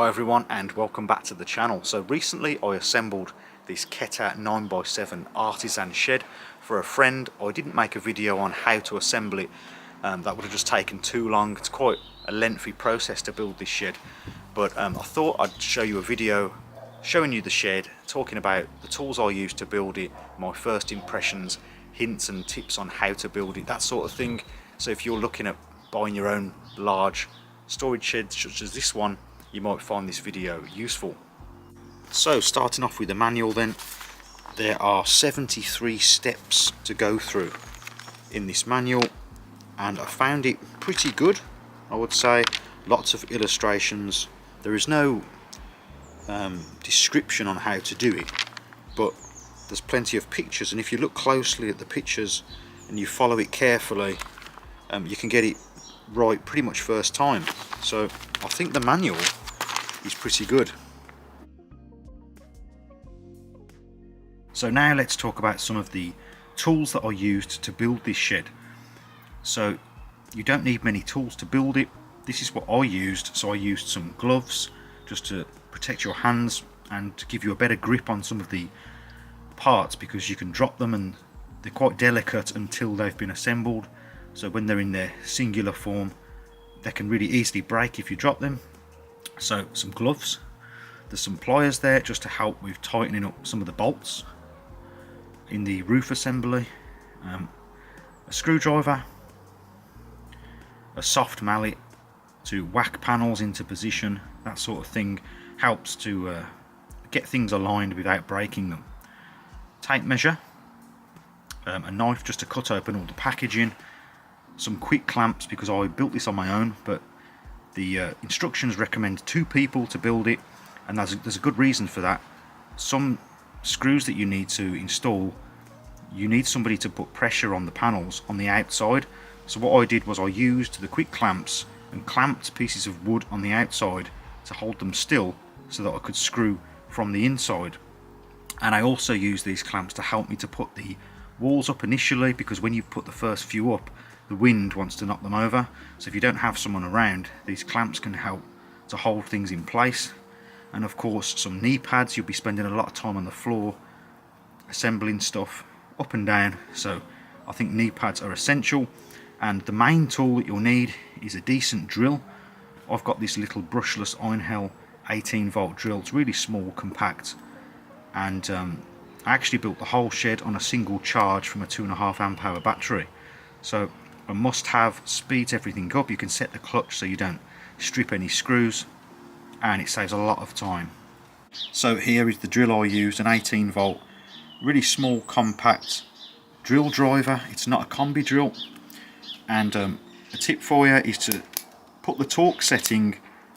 Hi everyone and welcome back to the channel. So recently I assembled this Keter 9x7 artisan shed for a friend. I didn't make a video on how to assemble it, that would have just taken too long. It's quite a lengthy process to build this shed, but I thought I'd show you a video showing you the shed, talking about the tools I used to build it, my first impressions, hints and tips on how to build it, that sort of thing. So if you're looking at buying your own large storage shed such as this one, you might find this video useful. So starting off with the manual then, there are 73 steps to go through in this manual, and I found it pretty good, I would say. Lots of illustrations. There is no description on how to do it, but there's plenty of pictures, and if you look closely at the pictures and you follow it carefully, you can get it right pretty much first time. So I think the manual is pretty good. So now let's talk about some of the tools that I used to build this shed. So you don't need many tools to build it. This is what I used. So I used some gloves just to protect your hands and to give you a better grip on some of the parts, because you can drop them and they're quite delicate until they've been assembled. So when they're in their singular form, they can really easily break if you drop them. So some gloves, there's some pliers there just to help with tightening up some of the bolts in the roof assembly, a screwdriver, a soft mallet to whack panels into position, that sort of thing helps to get things aligned without breaking them. Tape measure, a knife just to cut open all the packaging, some quick clamps because I built this on my own, but the instructions recommend 2 people to build it, and there's a good reason for that. Some screws that you need to install, you need somebody to put pressure on the panels on the outside. So what I did was I used the quick clamps and clamped pieces of wood on the outside to hold them still so that I could screw from the inside. And I also used these clamps to help me to put the walls up initially, because when you put the first few up, the wind wants to knock them over. So if you don't have someone around, these clamps can help to hold things in place. And of course some knee pads. You'll be spending a lot of time on the floor assembling stuff up and down, so I think knee pads are essential. And the main tool that you'll need is a decent drill. I've got this little brushless Einhell 18-volt drill. It's really small, compact, and I actually built the whole shed on a single charge from a 2.5 amp hour battery. So a must-have, speeds everything up. You can set the clutch so you don't strip any screws, and it saves a lot of time. So here is the drill I used, an 18-volt, really small, compact drill driver. It's not a combi drill. And a tip for you is to put the torque setting,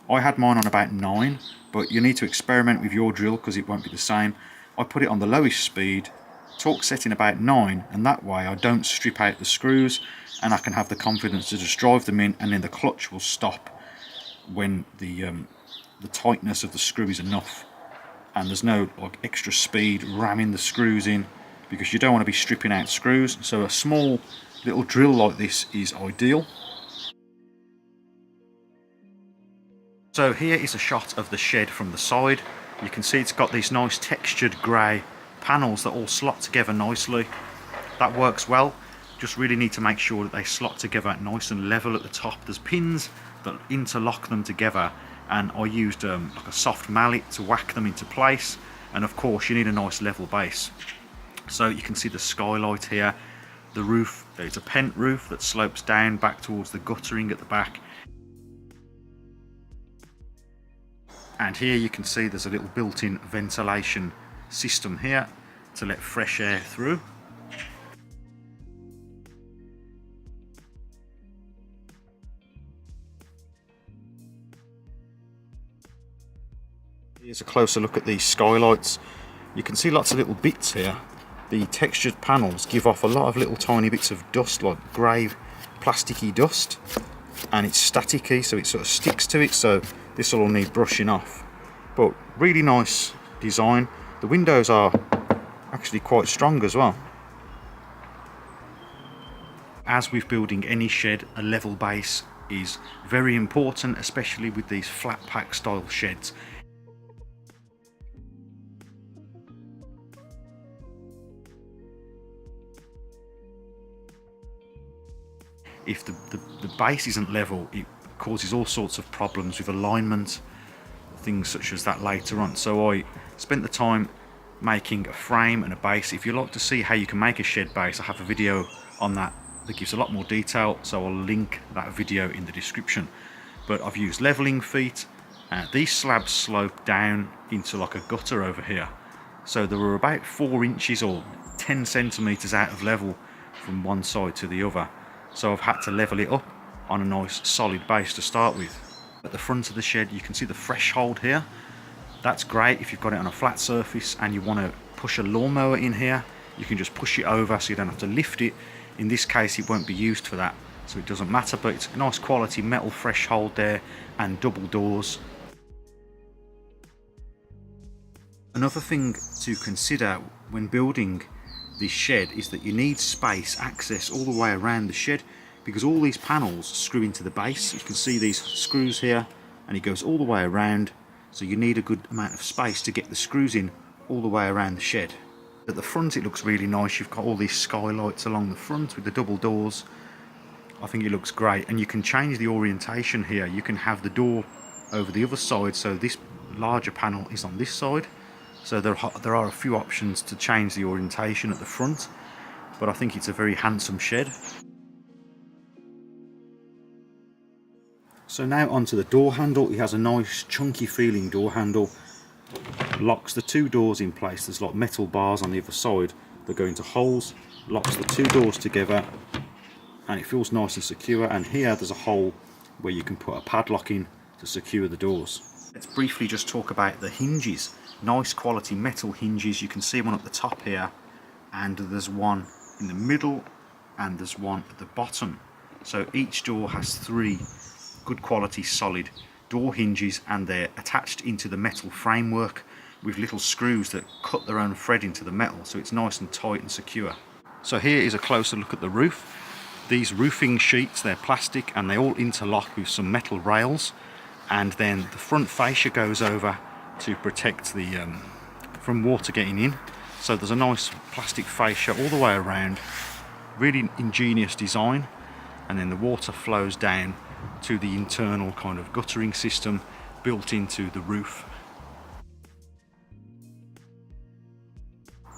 I had mine on about 9, but you need to experiment with your drill because it won't be the same. I put it on the lowest speed, torque setting about 9, and that way I don't strip out the screws and I can have the confidence to just drive them in, and then the clutch will stop when the tightness of the screw is enough, and there's no like extra speed ramming the screws in, because you don't want to be stripping out screws. So a small little drill like this is ideal. So here is a shot of the shed from the side. You can see it's got these nice textured grey panels that all slot together nicely. That works well. Just really need to make sure that they slot together nice and level at the top. There's pins that interlock them together, and I used like a soft mallet to whack them into place. And of course you need a nice level base. So you can see the skylight here, the roof, there's a pent roof that slopes down back towards the guttering at the back. And here you can see there's a little built-in ventilation system here to let fresh air through. Here's a closer look at these skylights. You can see lots of little bits here. The textured panels give off a lot of little tiny bits of dust, like grey plasticky dust, and it's staticky, so it sort of sticks to it, so this will all need brushing off. But really nice design. The windows are actually quite strong as well. As with building any shed, a level base is very important, especially with these flat pack style sheds. If the base isn't level, it causes all sorts of problems with alignment, things such as that later on. So I spent the time making a frame and a base. If you'd like to see how you can make a shed base, I have a video on that gives a lot more detail, so I'll link that video in the description. But I've used leveling feet. These slabs slope down into like a gutter over here, so they were about 4 inches or 10 centimeters out of level from one side to the other. So I've had to level it up on a nice solid base to start with. At the front of the shed you can see the threshold here. That's great if you've got it on a flat surface and you want to push a lawnmower in here. You can just push it over so you don't have to lift it. In this case it won't be used for that, so it doesn't matter, but it's a nice quality metal threshold there and double doors. Another thing to consider when building this shed is that you need space access all the way around the shed, because all these panels screw into the base. You can see these screws here, and it goes all the way around, so you need a good amount of space to get the screws in all the way around the shed. At the front it looks really nice. You've got all these skylights along the front with the double doors. I think it looks great, and you can change the orientation here. You can have the door over the other side, so this larger panel is on this side. So there are a few options to change the orientation at the front, but I think it's a very handsome shed. So now onto the door handle. It has a nice chunky feeling door handle. Locks the 2 doors in place. There's like metal bars on the other side that go into holes. Locks the 2 doors together, and it feels nice and secure. And here there's a hole where you can put a padlock in to secure the doors. Let's briefly just talk about the hinges. Nice quality metal hinges. You can see one at the top here, and there's one in the middle, and there's one at the bottom. So each door has 3 good quality solid door hinges, and they're attached into the metal framework with little screws that cut their own thread into the metal, so it's nice and tight and secure. So here is a closer look at the roof. These roofing sheets, they're plastic and they all interlock with some metal rails, and then the front fascia goes over to protect the from water getting in. So there's a nice plastic fascia all the way around, really ingenious design, and then the water flows down to the internal kind of guttering system built into the roof.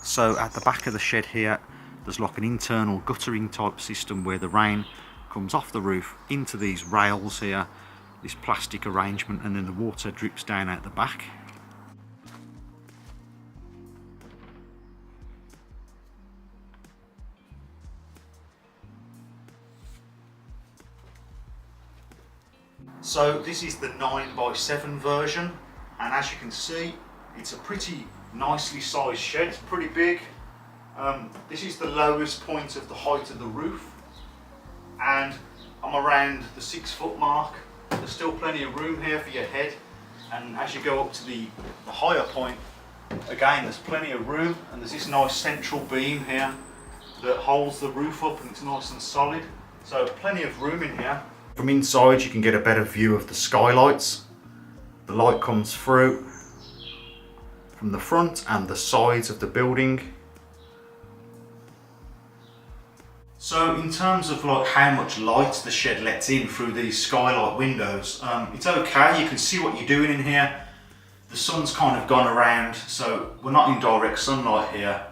So at the back of the shed here there's like an internal guttering type system where the rain comes off the roof into these rails here, this plastic arrangement, and then the water drips down out the back. So this is the 9x7 version, and as you can see it's a pretty nicely sized shed. It's pretty big. This is the lowest point of the height of the roof, and I'm around the 6 foot mark. There's still plenty of room here for your head, and as you go up to the higher point, again there's plenty of room, and there's this nice central beam here that holds the roof up, and it's nice and solid, so plenty of room in here. From inside you can get a better view of the skylights. The light comes through from the front and the sides of the building. So in terms of like how much light the shed lets in through these skylight windows, it's okay. You can see what you're doing in here. The sun's kind of gone around, so we're not in direct sunlight here,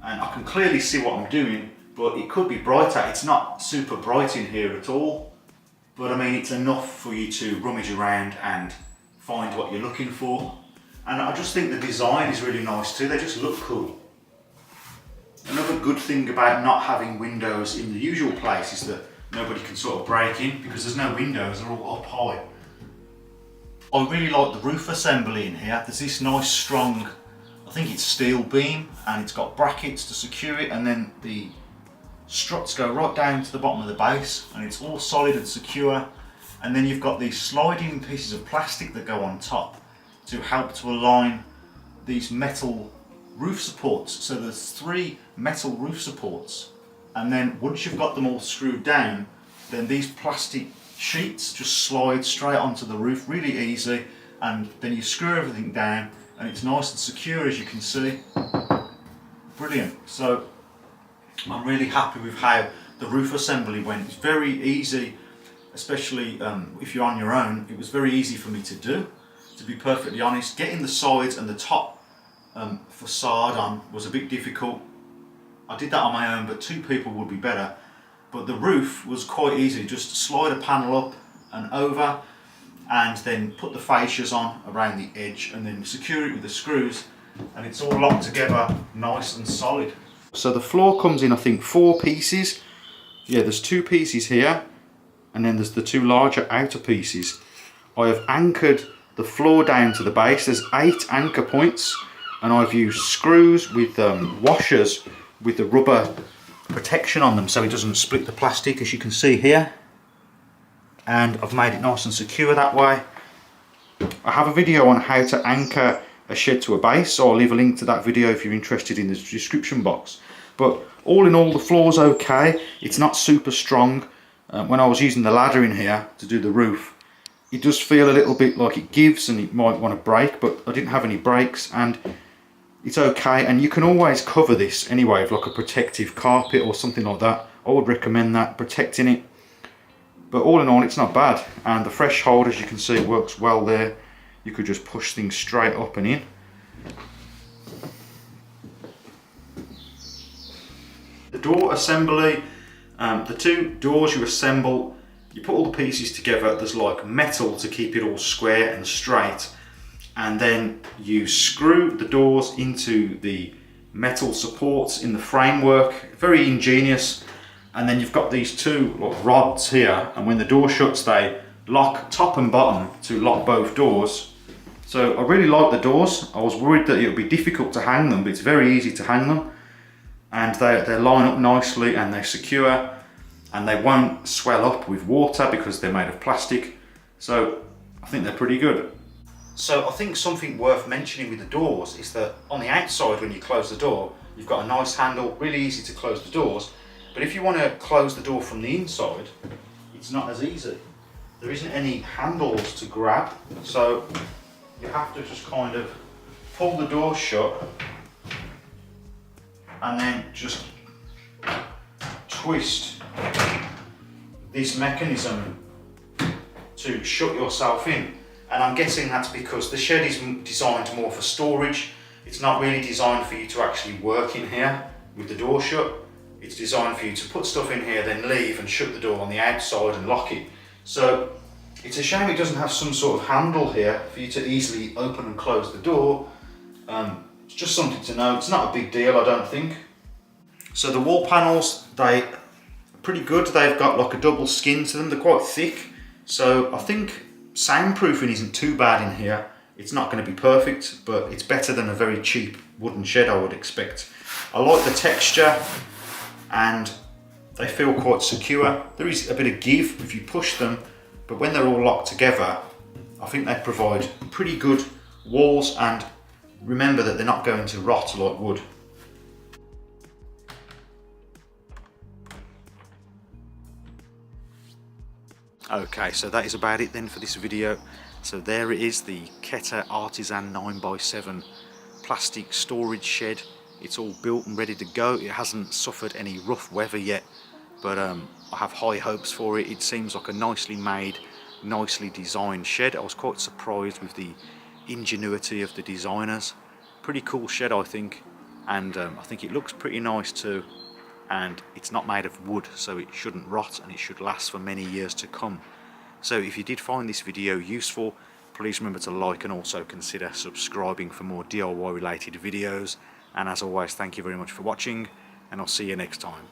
and I can clearly see what I'm doing, but it could be brighter. It's not super bright in here at all, but I mean it's enough for you to rummage around and find what you're looking for. And I just think the design is really nice too. They just look cool. Another good thing about not having windows in the usual place is that nobody can sort of break in, because there's no windows, they're all up high. I really like the roof assembly in here. There's this nice strong, I think it's steel beam, and it's got brackets to secure it, and then the struts go right down to the bottom of the base, and it's all solid and secure. And then you've got these sliding pieces of plastic that go on top to help to align these metal roof supports. So there's 3 metal roof supports, and then once you've got them all screwed down, then these plastic sheets just slide straight onto the roof, really easy, and then you screw everything down and it's nice and secure, as you can see. Brilliant. So I'm really happy with how the roof assembly went. It's very easy, especially if you're on your own. It was very easy for me to do, to be perfectly honest. Getting the sides and the top facade on was a bit difficult. I did that on my own, but 2 people would be better. But the roof was quite easy. Just slide a panel up and over, and then put the fascias on around the edge, and then secure it with the screws, and it's all locked together nice and solid. So the floor comes in, I think, 4 pieces. Yeah, there's 2 pieces here, and then there's the 2 larger outer pieces. I have anchored the floor down to the base. There's 8 anchor points, and I've used screws with washers with the rubber protection on them so it doesn't split the plastic, as you can see here. And I've made it nice and secure that way. I have a video on how to anchor a shed to a base, so I'll leave a link to that video if you're interested in the description box. But all in all, the floor's okay. It's not super strong. When I was using the ladder in here to do the roof, it does feel a little bit like it gives and it might want to break, but I didn't have any breaks and it's okay. And you can always cover this anyway with like a protective carpet or something like that. I would recommend that, protecting it. But all in all, it's not bad. And the threshold, as you can see, works well there. You could just push things straight up and in. The door assembly, the 2 doors you assemble, you put all the pieces together. There's like metal to keep it all square and straight, and then you screw the doors into the metal supports in the framework. Very ingenious. And then you've got these 2 like rods here, and when the door shuts, they lock top and bottom to lock both doors. So I really like the doors. I was worried that it would be difficult to hang them, but it's very easy to hang them, and they line up nicely and they're secure, and they won't swell up with water because they're made of plastic. So I think they're pretty good. So I think something worth mentioning with the doors is that on the outside, when you close the door, you've got a nice handle, really easy to close the doors. But if you want to close the door from the inside, it's not as easy. There isn't any handles to grab, so you have to just kind of pull the door shut and then just twist this mechanism to shut yourself in. And I'm guessing that's because the shed is designed more for storage. It's not really designed for you to actually work in here with the door shut. It's designed for you to put stuff in here, then leave and shut the door on the outside and lock it. So it's a shame it doesn't have some sort of handle here for you to easily open and close the door. It's just something to know. It's not a big deal, I don't think. So the wall panels, they're pretty good. They've got like a double skin to them. They're quite thick. So I think soundproofing isn't too bad in here. It's not going to be perfect, but it's better than a very cheap wooden shed, I would expect. I like the texture, and they feel quite secure. There is a bit of give if you push them, but when they're all locked together, I think they provide pretty good walls, and remember that they're not going to rot like wood. Okay, so that is about it then for this video. So there it is, the Keter Artisan 9x7 plastic storage shed. It's all built and ready to go. It hasn't suffered any rough weather yet, but I have high hopes for it. It seems like a nicely made, nicely designed shed. I was quite surprised with the ingenuity of the designers. Pretty cool shed, I think, and I think it looks pretty nice too. And it's not made of wood, so it shouldn't rot and it should last for many years to come. So if you did find this video useful, please remember to like and also consider subscribing for more DIY related videos. And as always, thank you very much for watching, and I'll see you next time.